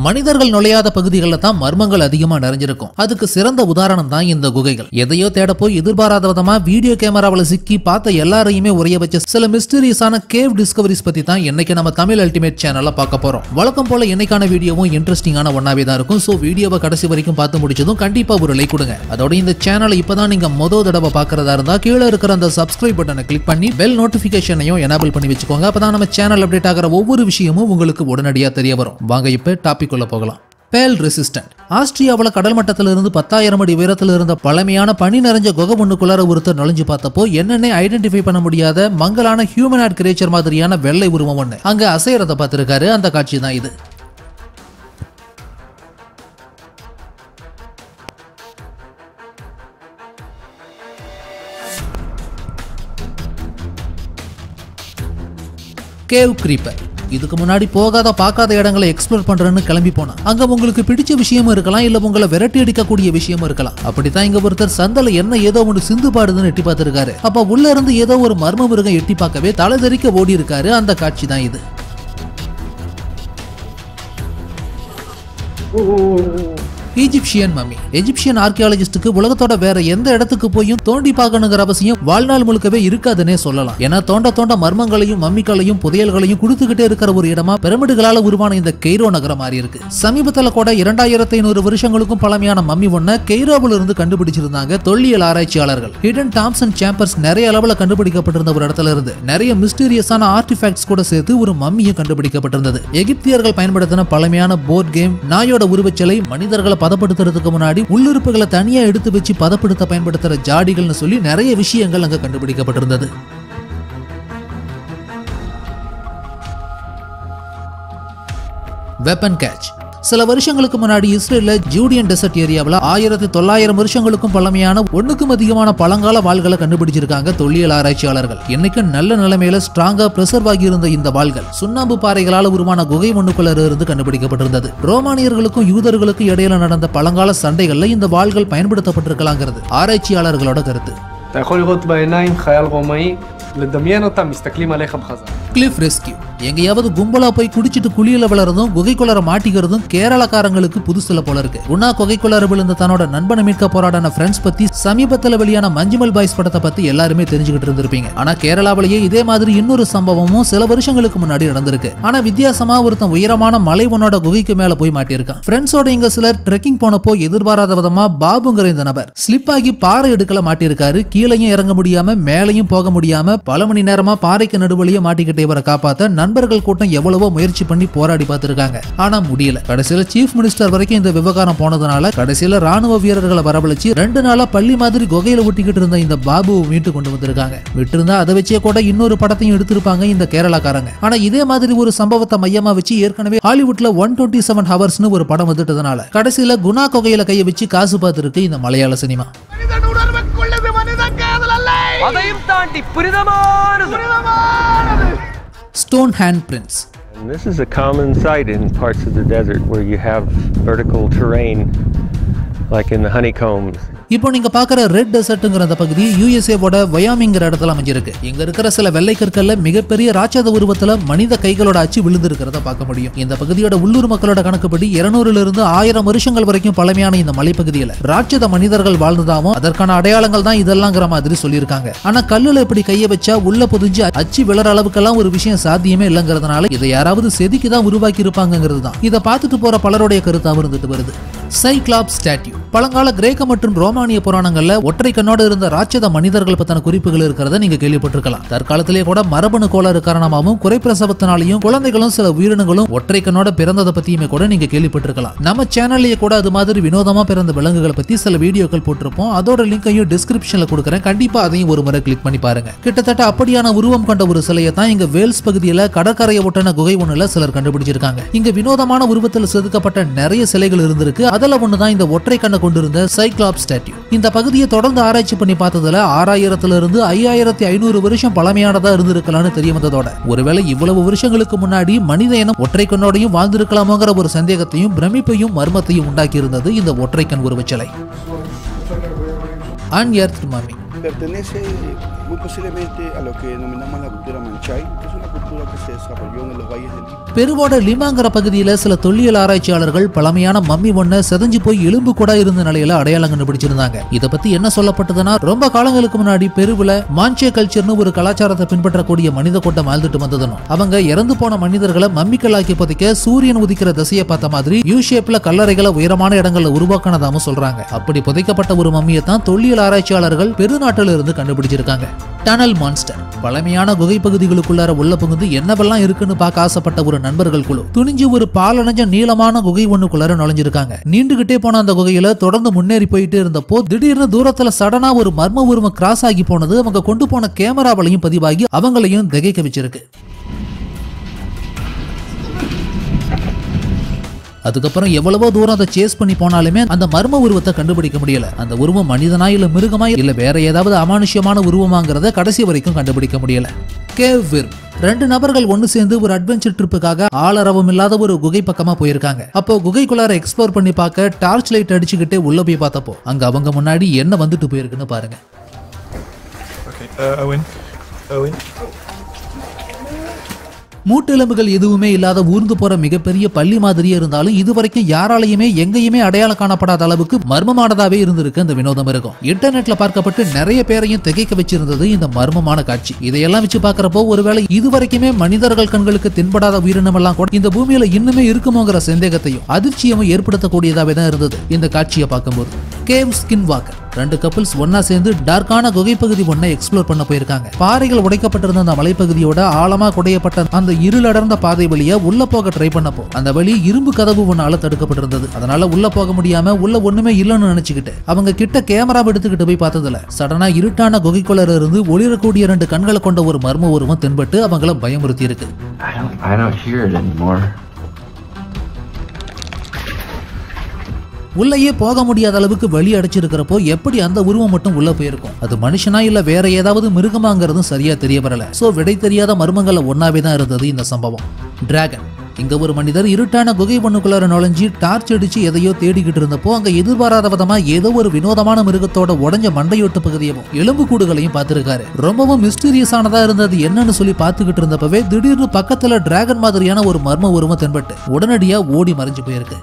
மனிதர்கள் நுழையாத பகுதிகளில் தான் மர்மங்கள் அதிகமா நிறைஞ்சிருக்கும். அதுக்கு சிறந்த உதாரணம் தான் இந்த குகைகள். எதையோ தேட போய் எதிர்பாராத விதமா வீடியோ கேமராவில் சிக்கி பார்த்த எல்லாரையுமே உரைய வச்ச சில மிஸ்டீரியஸான கேவ் டிஸ்கவரிஸ் பத்தி தான் இன்னைக்கு நம்ம தமிழ் அல்டிமேட் சேனல்ல பார்க்க போறோம். வழக்கம் போல இன்னைக்கான வீடியோவும் இன்ட்ரெஸ்டிங்கான ஒன்னாவே தான் இருக்கும். சோ வீடியோவை கடைசி வரைக்கும் பார்த்து முடிச்சதும் கண்டிப்பா ஒரு லைக் கொடுங்க. அதோட இந்த சேனலை இப்பதான் நீங்க முதல் தடவை பார்க்கறதா இருந்தா கீழே இருக்கிற அந்த சப்ஸ்கிரைப் பட்டனை கிளிக் பண்ணி பெல் நோட்டிபிகேஷனையும் எனேபிள் பண்ணி வச்சுக்கோங்க. அப்பதான் நம்ம சேனல் அப்டேட் ஆகிற ஒவ்வொரு விஷயமும் உங்களுக்கு உடனடியா தெரிய வரும். வாங்க இப்ப டாபிக் உள்ள போகலாம். பேல் ரெசிஸ்டன்ட். ஆஸ்திரியாவில் கடல் மட்டத்திலிருந்து 10,000 அடி உயரத்தில் இருந்த பழமையான பனி நிறைஞ்ச குகை ஒண்ணுக்குள்ளார ஒருத்தர் நுழைஞ்சு பார்த்தப்போ என்னன்னே ஐடென்டிஃபை பண்ண முடியாத மங்கலான ஹியூமனாய்ட் கிரியேச்சர் மாதிரியான வெள்ளை உருவம் ஒண்ணு அங்க அசையறத பார்த்திருக்காரு. அந்த காட்சி தான் இது. Cave creeper. இதுக்கு முன்னாடி போகாத பார்க்காத இடங்களை எக்ஸ்ப்ளோர் பண்றேன்னு கிளம்பி போனா அங்க உங்களுக்கு பிடிச்ச விஷயமும் இருக்கலாம், இல்ல உங்களை விரட்டி அடிக்கக்கூடிய விஷயமும் இருக்கலாம். அப்படித்தான் இங்க ஒருத்தர் சந்தல என்ன ஏதோ ஒன்று சிந்து பாடுதுன்னு எட்டி பார்த்திருக்காரு. அப்ப உள்ள இருந்து ஏதோ ஒரு மர்ம மிருகம் எட்டி பார்க்கவே தலைதெறிக்க ஓடி இருக்காரு. அந்த காட்சி தான் இது. Egyptian mummy. எஜிப்சியன் ஆர்கியாலஜிஸ்டுக்கு உலகத்தோட வேற எந்த இடத்துக்கு போயும் தோண்டி பார்க்கணுங்கிற அவசியம் வாழ்நாள் முழுக்கவே இருக்காதுன்னே சொல்லலாம். ஏன்னா தோண்ட மர்மங்களையும் மம்மிகளையும் புதையல்களையும் கொடுத்துக்கிட்டே இருக்கிற ஒரு இடமா பிரமிடுகளால உருவான இந்த கெய்ரோ நகரம் மாறி இருக்கு. சமீபத்துல கூட 2500 வருஷங்களுக்கும் பழமையான மம்மி ஒன்ன கெய்ரோவில் இருந்து கண்டுபிடிச்சிருந்தாங்க தொல்லியல் ஆராய்ச்சியாளர்கள். ஹிடன் தாம்சன் சேம்பர்ஸ் நிறைய அளவுல கண்டுபிடிக்கப்பட்டிருந்த ஒரு இடத்துல இருந்து நிறைய மிஸ்டீரியஸான ஆர்டிஃபேக்ட்ஸ் கூட சேர்த்து ஒரு மம்மியும் கண்டுபிடிக்கப்பட்டிருந்தது. எகிப்தியர்கள் பயன்படுத்தின பழமையான போர்ட் கேம், நாயோட உருவச்சிலை, மனிதர்களை பதப்படுத்துறதுக்கு முன்னாடி உள்ளுறுப்புகளை தனியா எடுத்து வச்சு பதப்படுத்த பயன்படுத்துற ஜாடிகள்னு சொல்லி நிறைய விஷயங்கள் அங்க கண்டுபிடிக்கப்பட்டிருந்தது. Weapon catch. சில வருஷங்களுக்கு முன்னாடி இஸ்ரேல்ல ஜூடியன் டெசர்ட் ஏரியாவில் 1900 வருஷங்களுக்கும் பழமையான ஒண்ணுக்கும் அதிகமான பழங்கால வாள்களை கண்டுபிடிச்சிருக்காங்க தொல்லியல் ஆராய்ச்சியாளர்கள். இன்னைக்கும் நல்ல நிலைமையில ஸ்ட்ராங்கா பிரிசர்வ் ஆகி இருந்த இந்த வாள்கள் சுண்ணாம்பு பாறைகளால் உருவான குகை ஒண்ணுக்குள்ள இருந்து கண்டுபிடிக்கப்பட்டிருந்தது. ரோமானியர்களுக்கும் யூதர்களுக்கும் இடையில நடந்த பழங்கால சண்டைகள்ல இந்த வாள்கள் பயன்படுத்தப்பட்டிருக்கலாங்கிறது ஆராய்ச்சியாளர்களோட கருத்து. Cliff rescue. எங்கேயாவது கும்பலா போய் குடிச்சிட்டு குளியல விளறதும் குகைக்குள்ளார மாட்டிக்கிறதும் கேரளக்காரங்களுக்கு புதுசுல போல இருக்கு. குணா குகைக்குள்ளார விழுந்த தன்னோட நண்பனை மீட்க போராடின ஃப்ரெண்ட்ஸ் பத்தி சமீபத்தில் வெளியான மஞ்சுமல் பாய்ஸ் படத்தை பத்தி எல்லாருமே தெரிஞ்சுக்கிட்டு இருந்திருப்பீங்க. ஆனா கேரளாவிலேயே இதே மாதிரி இன்னொரு சம்பவமும் சில வருஷங்களுக்கு முன்னாடி நடந்திருக்கு. ஆனா வித்தியாசமா ஒருத்தன் உயரமான மலை ஒன்னோட குகைக்கு மேல போய் மாட்டியிருக்கான். ஃப்ரெண்ட்ஸோட இங்க சிலர் ட்ரெக்கிங் போனப்போ எதிர்பாராத விதமா பாபுங்கிற இந்த நபர் ஸ்லிப் ஆகி பாறை எடுக்கல மாட்டியிருக்காரு. கீழையும் இறங்க முடியாம மேலையும் போக முடியாம பல மணி நேரமா பாறைக்கு நடுவழியே மாட்டிக்கிட்டே இவரை காப்பாத்த நண்பர்கள் கூட்டம் எவ்வளவோ முயற்சி பண்ணி போராடி பார்த்திருக்காங்க. ஆனா முடியல. கடைசியில சீஃப் மினிஸ்டர் வரைக்கும் இந்த விவகாரம் போனதுனால கடைசியில ராணுவ வீரர்களை வரவழைச்சு 2 நாளா பள்ளி மாதிரி குகையில ஒட்டிக்கிட்டு இருந்த இந்த பாபுவை மீட்டு கொண்டு வந்திருக்காங்க. விட்டிருந்தா அதை வச்சே கூட இன்னொரு படத்தையும் எடுத்திருப்பாங்க இந்த கேரளாக்காரங்க. ஆனா இதே மாதிரி ஒரு சம்பவத்தை மையமா வச்சு ஏற்கனவே ஹாலிவுட்ல 127 ஹவர்ஸ்னு ஒரு படம் வந்துட்டதுனால கடைசியில குணா குகையில கையை வச்சு காசு பார்த்திருக்கு இந்த மலையாள cinema. Stone handprints. And this is a common sight in parts of the desert where you have vertical terrain like in the honeycombs. இப்போ நீங்க பாக்குற ரெட் டெசர்ட்ங்கிற அந்த பகுதி யுஎஸ்ஏவோட வயாமிங்கிற இடத்துல அமைஞ்சிருக்கு. இங்க இருக்கிற சில வெள்ளை கற்கள்ல மிகப்பெரிய ராட்சத உருவத்துல மனித கைகளோட அச்சு விழுந்திருக்கிறத பார்க்க முடியும். இந்த பகுதியோட உள்ளூர் மக்களோட கணக்குப்படி 200 இருந்து 1000 வருஷங்கள் வரைக்கும் பழமையான இந்த மலைப்பகுதியில ராட்சத மனிதர்கள் வாழ்ந்ததாகவும் அதற்கான அடையாளங்கள் தான் இதெல்லாங்கிற மாதிரி சொல்லியிருக்காங்க. ஆனா கல்லுல இப்படி கைய வச்சா உள்ள புதிஞ்சு அச்சு விளற அளவுக்கெல்லாம் ஒரு விஷயம் சாத்தியமே இல்லைங்கிறதுனால இதை யாராவது செதுக்கிதான் உருவாக்கி இருப்பாங்கிறது தான் இதை பார்த்துட்டு போற பலருடைய கருத்தாவும் இருந்துட்டு வருது. Cyclops statue. பழங்கால கிரேக்க மற்றும் ரோமானிய புராணங்கள்ல ஒற்றை கண்ணோட இருந்த ராட்சத மனிதர்கள் பத்தின குறிப்புகள் இருக்கிறத நீங்க கேள்விப்பட்டிருக்கலாம். தற்காலத்திலே கூட மரபணு கோளாறு காரணமாகவும் குறைப்பிரசவத்தினாலையும் குழந்தைகளும் சில உயிரினங்களும் ஒற்றை கண்ணோட பிறந்ததை பத்தியுமே கூட நீங்க கேள்விப்பட்டிருக்கலாம். நம்ம சேனல்லேயே கூட அது மாதிரி வினோதமா பிறந்த விலங்குகளை பத்தி சில வீடியோக்கள் போட்டிருப்போம். அதோட லிங்கையும் டிஸ்கிரிப்ஷன்ல கொடுக்குறேன். கண்டிப்பா அதையும் ஒரு முறை கிளிக் பண்ணி பாருங்க. கிட்டத்தட்ட அப்படியான உருவம் கொண்ட ஒரு சிலையை தான் இங்க வேல்ஸ் பகுதியில கடற்கரையை ஒட்டின குகை ஒண்ணுல சிலர் கண்டுபிடிச்சிருக்காங்க. இங்க வினோதமான உருவத்தில் செதுக்கப்பட்ட நிறைய சிலைகள் இருந்திருக்கு. அதுல ஒண்ணுதான் இந்த ஒற்றை கண்ணை கொண்டிருந்த சைக்ளாப்ஸ் ஸ்டாட்யூ. இந்த பகுதியை தொடர்ந்து ஆராய்ச்சி பண்ணி பார்த்ததுல 6000 இருந்து 5500 வருஷம் பழமையானதா இருந்திருக்கலாம்னு தெரிய வந்ததோட ஒருவேளை இவ்வளவு வருஷங்களுக்கு முன்னாடி மனித இனம் ஒற்றை கண்ணோடையும் வாழ்ந்திருக்கலாமோங்கிற ஒரு சந்தேகத்தையும் பிரமிப்பையும் மர்மத்தையும் உண்டாக்கி இருந்தது இந்த ஒற்றை கண் உருவச்சிலை. Unearthed mummy. Pertenece muy posiblemente a lo que denominamos la cultura Manchay, que es una cultura பெருவோட லிமாங்கிற பகுதியில சில தொல்லியல் ஆராய்ச்சியாளர்கள் பழமையான மம்மி ஒண்ண செதஞ்சு போய் எலும்பு கூட இருந்த நிலையில அடையாளம் கண்டுபிடிச்சிருந்தாங்க. இத பத்தி என்ன சொல்லப்பட்டதுன்னா, ரொம்ப காலங்களுக்கு முன்னாடி பெருவுல மான்சே கல்ச்சர்னு ஒரு கலாச்சாரத்தை பின்பற்றக்கூடிய மனித கூட்டம் வாழ்ந்துட்டு வந்ததுன்னு, அவங்க இறந்து போன மனிதர்களை மம்மிக்கலாக்கி புதைக்க சூரியன் உதிக்கிற திசையை பார்த்த மாதிரி யூ ஷேப்ல கல்லறைகளை உயரமான இடங்கள்ல உருவாக்கினதாம சொல்றாங்க. அப்படி புதைக்கப்பட்ட ஒரு மம்மியை தான் தொல்லியல் ஆராய்ச்சியாளர்கள் பெருநாட்டில இருந்து கண்டுபிடிச்சிருக்காங்க. டனல் மான்ஸ்டர் பழமையான குகை பகுதிகளுக்குள்ளார உள்ள புகுந்து என்னவெல்லாம் இருக்குன்னு பார்க்க ஆசைப்பட்ட ஒரு நண்பர்கள் குழு துணிஞ்சு ஒரு பாலடைஞ்ச நீளமான குகை ஒண்ணுக்குள்ளார நுழைஞ்சிருக்காங்க. நீண்டுகிட்டே போன அந்த குகையில தொடர்ந்து முன்னேறி போயிட்டு இருந்தப்போ திடீர்னு தூரத்துல சடனா ஒரு மர்ம உருவம் கிராஸ் ஆகி போனது அவங்க கொண்டு போன கேமராவிலையும் பதிவாகி அவங்களையும் திகைக்க வச்சிருக்கு. அதுக்கப்புறம் எவ்வளவோ தூரம் அதை சேஸ் பண்ணி போனாலுமே அந்த மர்ம உருவத்தை கண்டுபிடிக்க முடியல. அந்த உருவம் மனிதனா இல்ல மிருகமா இல்ல வேற ஏதாவது அமானுஷ்யமான உருவமாங்கிறத கடைசி வரைக்கும் கண்டுபிடிக்க முடியல. கேவ் விர்ம் 2 நபர்கள் ஒன்னு சேர்ந்து ஒரு அட்வென்ச்சர் ட்ரிப்புக்காக ஆளரவம் இல்லாத ஒரு குகை பக்கமா போயிருக்காங்க. அப்போ குகைக்குள்ளார எக்ஸ்ப்ளோர் பண்ணி பார்க்க டார்ச் லைட் அடிச்சுக்கிட்டே உள்ள போய் பார்த்தப்போ அங்க அவங்க முன்னாடி என்ன வந்துட்டு போயிருக்குன்னு பாருங்க. மூட்டெலும்புகள் எதுவுமே இல்லாத ஊர்ந்து போற மிகப்பெரிய பள்ளி மாதிரியே இருந்தாலும் இதுவரைக்கும் யாராலையுமே எங்கேயுமே அடையாளம் காணப்படாத அளவுக்கு மர்மமானதாவே இருந்திருக்கு அந்த வினோதம் இருக்கும். இன்டர்நெட்ல பார்க்கப்பட்டு நிறைய பேரையும் திகைக்க வச்சிருந்தது இந்த மர்மமான காட்சி. இதையெல்லாம் வச்சு பார்க்கறப்போ ஒருவேளை இதுவரைக்குமே மனிதர்கள் கண்களுக்கு தென்படாத உயிரினம் எல்லாம் கூட இந்த பூமியில இன்னுமே இருக்குமோங்கிற சந்தேகத்தையும் அதிர்ச்சியமும் ஏற்படுத்தக்கூடியதாவே தான் இருந்தது இந்த காட்சியை பார்க்கும்போது. கேவ் ஸ்கின் வாக்கர் 2 கப்பிள்ஸ் ஒன்னா சேர்ந்து டார்க்கான குகைப்பகுதி ஒன்னை எக்ஸ்ப்ளோர் பண்ண போயிருக்காங்க. பாறைகள் உடைக்கப்பட்டிருந்த அந்த மலைப்பகுதியோட ஆழமா குடையப்பட்ட அந்த இருளடர்ந்த பாதை வழியா உள்ள போக ட்ரை பண்ணப்போ அந்த வழி இரும்பு கதவு ஒன்னால தடுக்கப்பட்டிருந்தது. அதனால உள்ள போக முடியாம உள்ள ஒண்ணுமே இல்லைன்னு நினைச்சுக்கிட்டு அவங்க கிட்ட கேமரா எடுத்துக்கிட்டு போய் பார்த்ததுல சடனா இருட்டான குகைக்குள்ள இருந்து ஒளிரக்கூடிய 2 கண்களை கொண்ட ஒரு மர்ம உருவம் தென்பட்டு அவங்கள பயமுறுத்தி இருக்கு. உள்ளேயே போக முடியாத அளவுக்கு வழி அடைச்சிருக்கிறப்போ எப்படி அந்த உருவம் மட்டும் உள்ள போயிருக்கும்? அது மனுஷனா இல்ல வேற ஏதாவது மிருகமாங்கிறதும் சரியா தெரிய வரல. சோ விடை தெரியாத மர்மங்கள்ல ஒன்னாவே தான் இருந்தது இந்த சம்பவம். டிராகன் இங்க ஒரு மனிதர் இருட்டான குகை ஒண்ணுக்குள்ளார நுழைஞ்சி டார்ச் அடிச்சு எதையோ தேடிக்கிட்டு இருந்தப்போ அங்க எதிர்பாராத விதமா ஏதோ ஒரு வினோதமான மிருகத்தோட உடஞ்ச மண்டையோட்டு பகுதியவும் எலும்பு கூடுகளையும் பார்த்திருக்காரு. ரொம்பவும் மிஸ்டீரியஸானதா இருந்தது என்னன்னு சொல்லி பார்த்துக்கிட்டு இருந்தப்பவே திடீர்னு பக்கத்துல டிராகன் மாதிரியான ஒரு மர்ம உருவம் தென்பட்டு உடனடியா ஓடி மறைஞ்சு போயிருக்கு.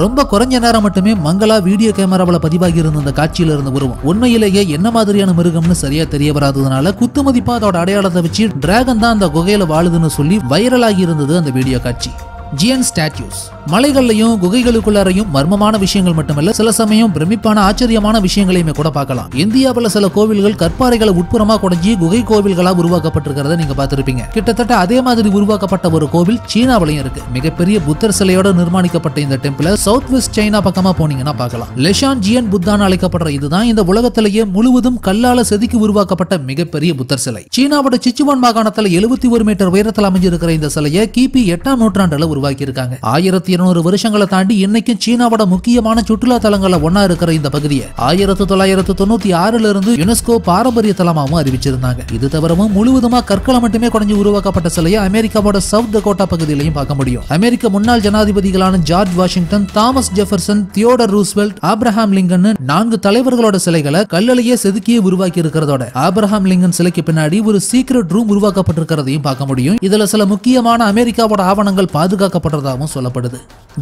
ரொம்ப குறைஞ்ச நேரம் மட்டுமே மங்களா வீடியோ கேமராவில் பதிவாகி இருந்த அந்த காட்சியில இருந்த உருவம் உண்மையிலேயே என்ன மாதிரியான மிருகம்னு சரியா தெரிய வராததுனால குத்து மதிப்பா அதோட அடையாளத்தை வச்சு டிராகன் தான் அந்த குகையில வாழுதுன்னு சொல்லி வைரலாகி இருந்தது அந்த வீடியோ காட்சி. ஜியன் ஸ்டாட்யூஸ் மலைகள்லையும் குகைகளுக்குள்ளாரையும் மர்மமான விஷயங்கள் மட்டுமல்ல சில சமயம் பிரமிப்பான ஆச்சரியமான விஷயங்களையுமே கூட பார்க்கலாம். இந்தியாவில் சில கோவில்கள் கற்பாறைகளை உட்புறமா குடைஞ்சி குகை கோவில்களா உருவாக்கப்பட்டிருக்கிறத நீங்க பார்த்திருப்பீங்க. கிட்டத்தட்ட அதே மாதிரி உருவாக்கப்பட்ட ஒரு கோவில் சீனாவிலையும் இருக்கு. மிகப்பெரிய புத்தர் சிலையோட நிர்மாணிக்கப்பட்ட இந்த டெம்பிள சவுத் வெஸ்ட் சைனா பக்கமா போனீங்கன்னா பார்க்கலாம். லெஷான் ஜியன் புத்தான்னு அழைக்கப்படுற இதுதான் இந்த உலகத்திலேயே முழுவதும் கல்லால செதுக்கி உருவாக்கப்பட்ட மிகப்பெரிய புத்தர் சிலை. சீனாவோட சிச்சுவான் மாகாணத்துல 71 மீட்டர் உயரத்தில் அமைஞ்சிருக்கிற இந்த சிலையை கிபி 8ஆம் நூற்றாண்டுல உருவாக்கி இருக்காங்க. 1200 வருஷங்களை தாண்டி இன்னைக்கும் சீனாவோட முக்கியமான சுற்றுலா தலங்கள்ல ஒன்னா இருக்கிற இந்த பகுதியை 1996 இருந்து யுனெஸ்கோ பாரம்பரிய தலமாகவும் அறிவிச்சிருந்தாங்க. இது தவிரவும் முழுவதுமா கற்களை மட்டுமே குறைஞ்சு உருவாக்கப்பட்ட சிலையை அமெரிக்காவோட சவுத் டகோட்டா பகுதியிலையும் பார்க்க முடியும். அமெரிக்க முன்னாள் ஜனாதிபதிகளான George Washington, Thomas Jefferson, Theodore Roosevelt, Abraham Lincoln 4 தலைவர்களோட சிலைகளை கல்லலையே செதுக்கியே உருவாக்கி இருக்கிறதோட ஆப்ரஹாம் லிங்கன் சிலைக்கு பின்னாடி ஒரு சீக்ரெட் ரூம் உருவாக்கப்பட்டிருக்கிறதையும் பார்க்க முடியும். இதுல சில முக்கியமான அமெரிக்காவோட ஆவணங்கள் பாதுகாக்கப்படுறதாகவும் சொல்லப்படுது.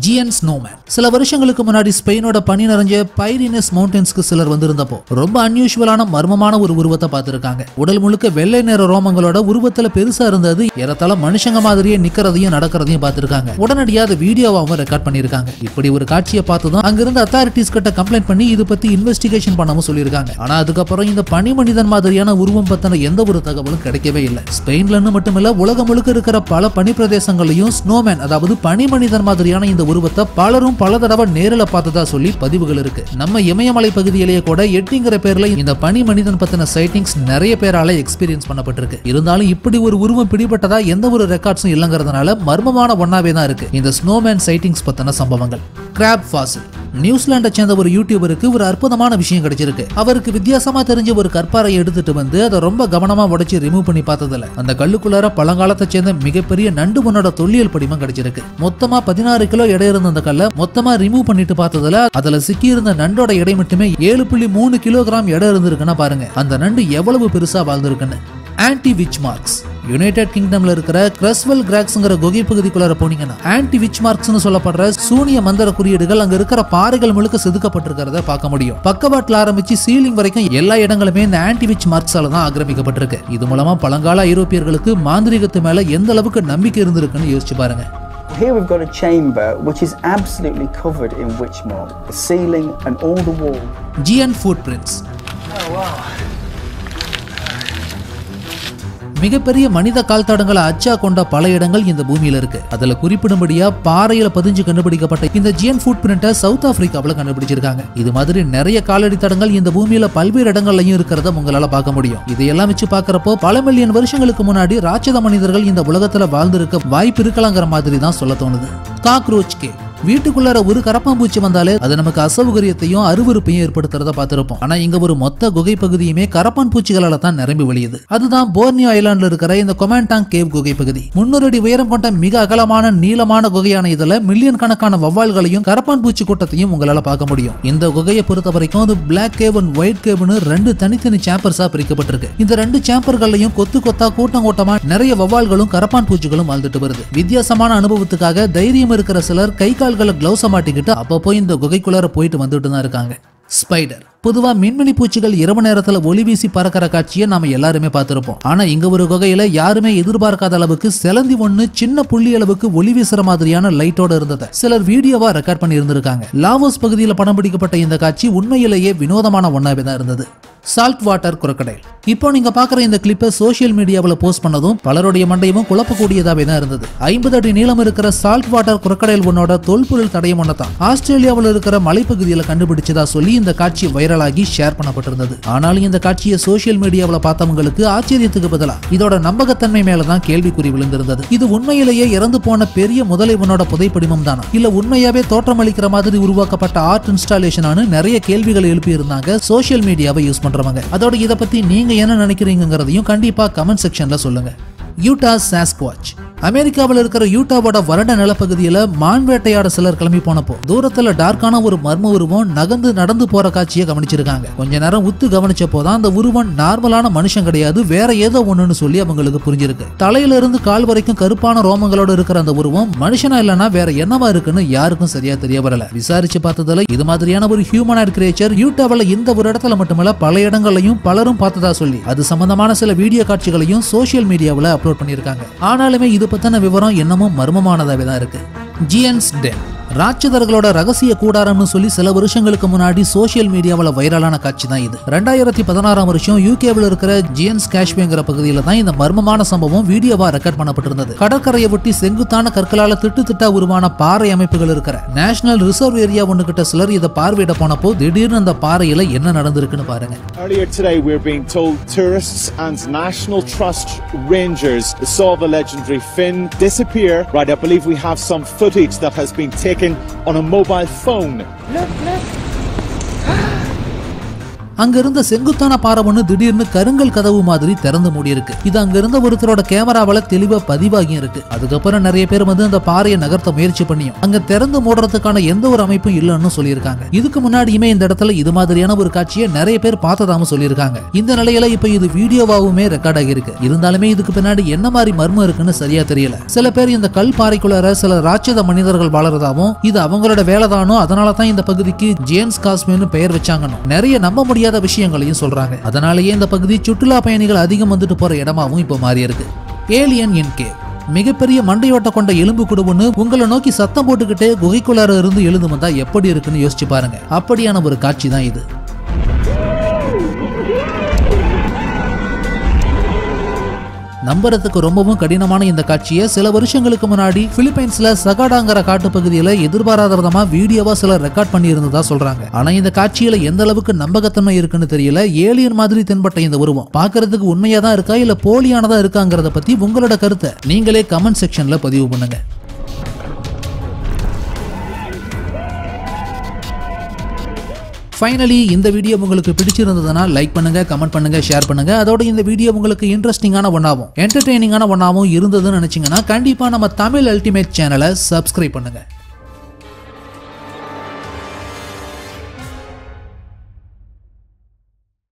ஜியன் ஸ்னோமேன் சில வருஷங்களுக்கு முன்னாடி ஸ்பெயினோட பனி நிறைஞ்ச பைரினஸ் மவுண்டன்ஸ்க்கு சிலர் வந்திருந்தப்போ ரொம்ப அன்யூஷுவலான மர்மமான ஒரு உருவத்தை பார்த்திருக்காங்க. உடல் முழுக்க வெள்ளை நிற ரோமங்களோட உருவத்துல பெருசா இருந்தது. ஏறத்தாழ மனுஷங்க மாதிரியே நிக்கிறதையும் நடக்கிறதையும் பார்த்திருக்காங்க. உடனடியா அதை வீடியோவாகவும் ரெக்கார்ட் பண்ணிருக்காங்க. இப்படி ஒரு காட்சியை பார்த்ததும் அங்கிருந்த அத்தாரிட்டிஸ் கிட்ட கம்ப்ளைண்ட் பண்ணி இது பத்தி இன்வெஸ்டிகேஷன் பண்ணவும் சொல்லியிருக்காங்க. ஆனா அதுக்கப்புறம் இந்த பனி மனிதன் மாதிரியான உருவம் பத்தின எந்த ஒரு தகவலும் கிடைக்கவே இல்லை. ஸ்பெயின்ல மட்டுமில்ல உலகம் முழுக்க இருக்கிற பல பனி பிரதேசங்களையும் ஸ்னோமேன் அதாவது பனி மனிதன் மாதிரியான இந்த உருவத்தை பலரும் பல தடவை நேரில் பார்த்ததா சொல்லி பதிவுகள் இருக்கு. நம்ம இமயமலை பகுதியிலேயே கூட எட்டிங்கிற பேர்ல இந்த பனி மனிதன் பத்தின சைட்டிங்ஸ் நிறைய பேரால எக்ஸ்பீரியன்ஸ் பண்ணப்பட்டிருக்கு. இருந்தாலும் இப்படி ஒரு உருவம் பிடிபட்டதா எந்த ஒரு ரெக்கார்ட்ஸும் இல்லங்கிறதுனால மர்மமான ஒன்னாவே தான் இருக்கு இந்த ஸ்னோமேன் சைட்டிங்ஸ் பத்தின சம்பவங்கள். கிராப் ஃபாசில் நியூசிலாண்டை சேர்ந்த ஒரு யூடியூபருக்கு ஒரு அற்புதமான விஷயம் கிடைச்சிருக்கு. அவருக்கு வித்தியாசமா தெரிஞ்ச ஒரு கற்பாரை எடுத்துட்டு வந்து அதை ரொம்ப கவனமா உடைச்சு ரிமூவ் பண்ணி பார்த்ததுல அந்த கல்லுக்குள்ளார பழங்காலத்தை சேர்ந்த மிகப்பெரிய நண்டு மண்ணோட தொல்லியல் படிமம் கிடைச்சிருக்கு. மொத்தமா 16 கிலோ எடை இருந்த அந்த கல்லை மொத்தமா ரிமூவ் பண்ணிட்டு பார்த்ததுல அதுல சிக்கி இருந்த நண்டோட எடை மட்டுமே 7.3 கிலோகிராம் எடை இருந்திருக்குன்னா பாருங்க அந்த நண்டு எவ்வளவு பெருசா வாழ்ந்திருக்குன்னு. ஆன்டி விச் மார்க்ஸ் யுனைடெட் கிங்டம்ல இருக்கிற கிரஸ்வெல் கிராக்ஸ்ங்கிற குகை பகுதிக்குள்ளார போனீங்கன்னா ஆன்டி விச் மார்க்ஸ்னு சொல்லப்படுற சூனிய மந்திர குறியீடுகள் அங்க இருக்கிற பாறைகள் முழுக்க செதுக்கப்பட்டிருக்கிறத பார்க்க முடியும். பக்கவாட்டுல ஆரம்பிச்சு சீலிங் வரைக்கும் எல்லா இடங்களுமே இந்த ஆன்டி விச் மார்க்ஸால தான் ஆக்கிரமிக்கப்பட்டிருக்கு. இது மூலமா பழங்கால ஐரோப்பியர்களுக்கு மாந்திரிகத்து மேல எந்த அளவுக்கு நம்பிக்கை இருந்திருக்குன்னு யோசிச்சு பாருங்க. Here we've got a chamber which is absolutely covered in witch mark, the ceiling and all the wall. Giant footprints. Oh wow. மிகப்பெரிய மனித கால் தடங்களை அச்சா கொண்ட பல இடங்கள் இந்த பூமியில இருக்கு. அதுல குறிப்பிடும்படியா பாறையில பதிஞ்சு கண்டுபிடிக்கப்பட்ட இந்த ஜியன் ஃபுட் பிரிண்ட சவுத் ஆப்பிரிக்காவில் கண்டுபிடிச்சிருக்காங்க. இது மாதிரி நிறைய காலடி தடங்கள் இந்த பூமியில பல்வேறு இடங்கள்லயும் இருக்கிறத உங்களால பார்க்க முடியும். இதையெல்லாம் வச்சு பாக்குறப்போ பல மில்லியன் வருஷங்களுக்கு முன்னாடி ராட்சத மனிதர்கள் இந்த உலகத்துல வாழ்ந்திருக்க வாய்ப்பு இருக்கலாங்கிற மாதிரி தான் சொல்ல தோணுது. Cockroach cave. வீட்டுக்குள்ளார ஒரு கரப்பாம்பூச்சி வந்தாலே அது நமக்கு அசௌகரியத்தையும் அருவருப்பையும் ஏற்படுத்துறத பார்த்திருப்போம். ஆனா இங்க ஒரு மொத்த குகை பகுதியுமே கரப்பான் பூச்சிகளால தான் நிரம்பி வழியுது. அதுதான் போர்னியோ ஐலாண்ட்ல இருக்கிற இந்த கொமாண்டாங் கேவ் குகை பகுதி. 300 அடி உயரம் கொண்ட மிக அகலமான நீளமான குகையான இதுல மில்லியன் கணக்கான வவ்வால்களையும் கரப்பான் பூச்சி கூட்டத்தையும் உங்களால பார்க்க முடியும். இந்த குகையை பொறுத்த வரைக்கும் அது பிளாக் கேவ் அண்ட் ஒயிட் கேவ்னு 2 தனித்தனி சேம்பர்ஸா பிரிக்கப்பட்டிருக்கு. இந்த 2 சேம்பர்களையும் கொத்து கொத்தா கூட்டம் கூட்டமா நிறைய வவ்வால்களும் கரப்பான் பூச்சிகளும் வாழ்ந்துட்டு வருது. வித்தியாசமான அனுபவத்துக்காக தைரியம் இருக்கிற சிலர் கை கால்களை கிளவுஸ மாட்டிக்கிட்டு அப்பப்போ இந்த குகைக்குள்ளார போயிட்டு வந்துட்டு தான் இருக்காங்க. ஸ்பைடர். பொதுவா மின்மினி பூச்சிகள் இரவு நேரத்துல ஒளி வீசி பறக்கிற காட்சியை நாம எல்லாருமே பார்த்திருப்போம். ஆனா இங்க ஒரு குகையில யாருமே எதிர்பார்க்காத அளவுக்கு செலந்தி ஒண்ணு சின்ன புள்ளி அளவுக்கு ஒளி வீசுற மாதிரியான லைட்டோட இருந்ததை சிலர் வீடியோவா ரெக்கார்ட் பண்ணி இருந்திருக்காங்க. லாவோஸ் பகுதியில் படம் பிடிக்கப்பட்ட இந்த காட்சி உண்மையிலேயே வினோதமான ஒன்னாவே தான் இருந்தது. Salt water crocodile. இப்போ நீங்க பாக்குற இந்த கிளிப்பை சோசியல் மீடியாவில் போஸ்ட் பண்ணதும் பலருடைய மண்டையும் குழப்பக்கூடியதாவே தான் இருந்தது. 50 அடி நீளம் இருக்கிற சால்ட் வாட்டர் குரோக்கடைல் ஒன்னோட தொல்பொருள் தடயம் ஒன்னதான் ஆஸ்திரேலியாவில் இருக்கிற மலைப்பகுதியில் கண்டுபிடிச்சதா சொல்லி இந்த காட்சி வைரலாகி ஷேர் பண்ணப்பட்டிருந்தது. ஆனாலும் இந்த காட்சியை சோசியல் மீடியாவில் பார்த்தவங்களுக்கு ஆச்சரியத்துக்கு பதிலா இதோட நம்பகத்தன்மை மேலதான் கேள்விக்குறி விழுந்திருந்தது. இது உண்மையிலேயே இறந்து போன பெரிய முதலை ஒன்னோட புதைப்படிமம் தானா இல்ல உண்மையாவே தோற்றமளிக்கிற மாதிரி உருவாக்கப்பட்ட ஆர்ட் இன்ஸ்டாலேஷனானு நிறைய கேள்விகள் எழுப்பி இருந்தாங்க சோசியல் மீடியாவை யூஸ் பண்றவங்க. அதோட இதை பத்தி நீங்க என்ன நினைக்கிறீங்கிறதையும் கண்டிப்பா கமெண்ட் செக்ஷன்ல சொல்லுங்க. யூட்டா சாஸ்குவாட்ச். அமெரிக்காவில் இருக்கிற யூட்டாவோட வறண்ட நிலப்பகுதியில மான் வேட்டையாட சிலர் கிளம்பி போனப்போ தூரத்துல டார்க்கான ஒரு மர்ம உருவம் நகர்ந்து நடந்து போற காட்சியை கவனிச்சிருக்காங்க. கொஞ்ச நேரம் உத்து கவனிச்சப்போதான் அந்த உருவம் நார்மலான மனுஷன் கிடையாது, வேற ஏதோ ஒண்ணுன்னு சொல்லி அவங்களுக்கு புரிஞ்சிருக்கு. தலையில இருந்து கால் வரைக்கும் கருப்பான ரோமங்களோட இருக்கிற அந்த உருவம் மனுஷனா இல்லனா வேற என்னவா இருக்குன்னு யாருக்கும் சரியா தெரிய வரல. விசாரிச்சு பார்த்ததுல இது மாதிரியான ஒரு ஹியூமனாய்ட் கிரியேச்சர் யூட்டாவில் இந்த ஒரு இடத்துல மட்டுமல்ல பல இடங்களையும் பலரும் பார்த்ததா சொல்லி அது சம்பந்தமான சில வீடியோ காட்சிகளையும் சோசியல் மீடியாவில் அப்லோட் பண்ணியிருக்காங்க. ஆனாலுமே இது பத்தின விவரம் என்னமும் மர்மமானதாவே தான் இருக்கு. ஜியன்ஸ் டென். ராட்சதர்களோட ரகசிய கூடாரம்னு சொல்லி சில வருஷங்களுக்கு முன்னாடி சோசியல் மீடியாவில் வைரலான காட்சி தான் இது. 2016 வருஷம் யூகேவில் இருக்கிற ஜியன்ஸ் காஷ்மீர்ங்கிற பகுதியில தான் இந்த மர்மமான சம்பவம் வீடியோவா ரெக்கார்ட் பண்ணப்பட்டிருந்தது. கடற்கரையை ஒட்டி செங்குத்தான கற்களால திட்டா உருவான பாறை அமைப்புகள் இருக்கிற நேஷனல் ரிசர்வ் ஏரியா ஒண்ணு கிட்ட சிலர் இதை பார்வையிட போனப்போ திடீர்னு அந்த பாறையில என்ன நடந்திருக்குன்னு பாருங்க. Earlier today we're being told tourists and National Trust rangers saw the legendary fin disappear. Right, I believe we have some footage that has been taken on a mobile phone. Look. அங்க இருந்த செங்குத்தான பாறை ஒண்ணு திடீர்னு கருங்கல் கதவு மாதிரி திறந்து மூடி இருக்கு. இது அங்க இருந்த ஒருத்தரோட கேமராவால தெளிவா பதிவாகி இருக்கு. அதுக்கப்புறம் நிறைய பேர் வந்து அந்த பாறையை நகர்த்த முயற்சி பண்ணியும் அங்க திறந்து மூடுறதுக்கான எந்த ஒரு அமைப்பும் இல்லைன்னு சொல்லியிருக்காங்க. இதுக்கு முன்னாடியுமே இந்த இடத்துல இது மாதிரியான ஒரு காட்சியை நிறைய பேர் பார்த்ததாம சொல்லியிருக்காங்க. இந்த நிலையில இப்ப இது வீடியோவாவுமே ரெக்கார்ட் ஆகியிருக்கு. இருந்தாலுமே இதுக்கு பின்னாடி என்ன மாதிரி மர்மம் இருக்குன்னு சரியா தெரியல. சில பேர் இந்த கல் பாறைக்குள்ளார சில ராட்சத மனிதர்கள் வாழறதாவும் இது அவங்களோட வேலைதானோ அதனாலதான் இந்த பகுதிக்கு ஜேம்ஸ் காஸ்மேன்னு பெயர் வச்சாங்கன்னு நிறைய நம்ப முடியாத விஷயங்களையும் சொல்றாங்க. அதனாலேயே இந்த பகுதி சுற்றுலா பயணிகள் அதிகம் வந்துட்டு போற இடமாவும் இப்ப மாறி இருக்கு. ஏலியன் இன் கேவ். மிகப்பெரிய மண்டையோட்ட கொண்ட எலும்பு குடும்பம்னு உங்களை நோக்கி சத்தம் போட்டுக்கிட்டே குகைக்குள்ளார இருந்து எழுந்து வந்தா எப்படி இருக்குன்னு யோசிச்சு பாருங்க. அப்படியான ஒரு காட்சி தான் இது. நம்புறதுக்கு ரொம்பவும் கடினமான இந்த காட்சியை சில வருஷங்களுக்கு முன்னாடி பிலிப்பைன்ஸ்ல சகாடாங்கிற காட்டு பகுதியில எதிர்பாராத விதமா வீடியோவா சிலர் ரெக்கார்ட் பண்ணி இருந்ததா சொல்றாங்க. ஆனா இந்த காட்சியில எந்த அளவுக்கு நம்பகத்தன்மை இருக்குன்னு தெரியல. ஏலியன் மாதிரி தென்பட்ட இந்த உருவம் பாக்குறதுக்கு உண்மையா தான் இருக்கா இல்ல போலியானதா இருக்காங்கிறத பத்தி உங்களோட கருத்தை நீங்களே கமெண்ட் செக்ஷன்ல பதிவு பண்ணுங்க. ஃபைனலி இந்த வீடியோ உங்களுக்கு பிடிச்சிருந்ததுன்னா லைக் பண்ணுங்க, கமெண்ட் பண்ணுங்க, ஷேர் பண்ணுங்க. அதோட இந்த வீடியோ உங்களுக்கு இன்ட்ரெஸ்டிங்கான ஒன்னாவும் என்டர்டெய்னிங்கான ஒன்னாவும் இருந்ததுன்னு நினைச்சீங்கன்னா கண்டிப்பா நம்ம தமிழ் அல்டிமேட் சேனலை சப்ஸ்கிரைப் பண்ணுங்க.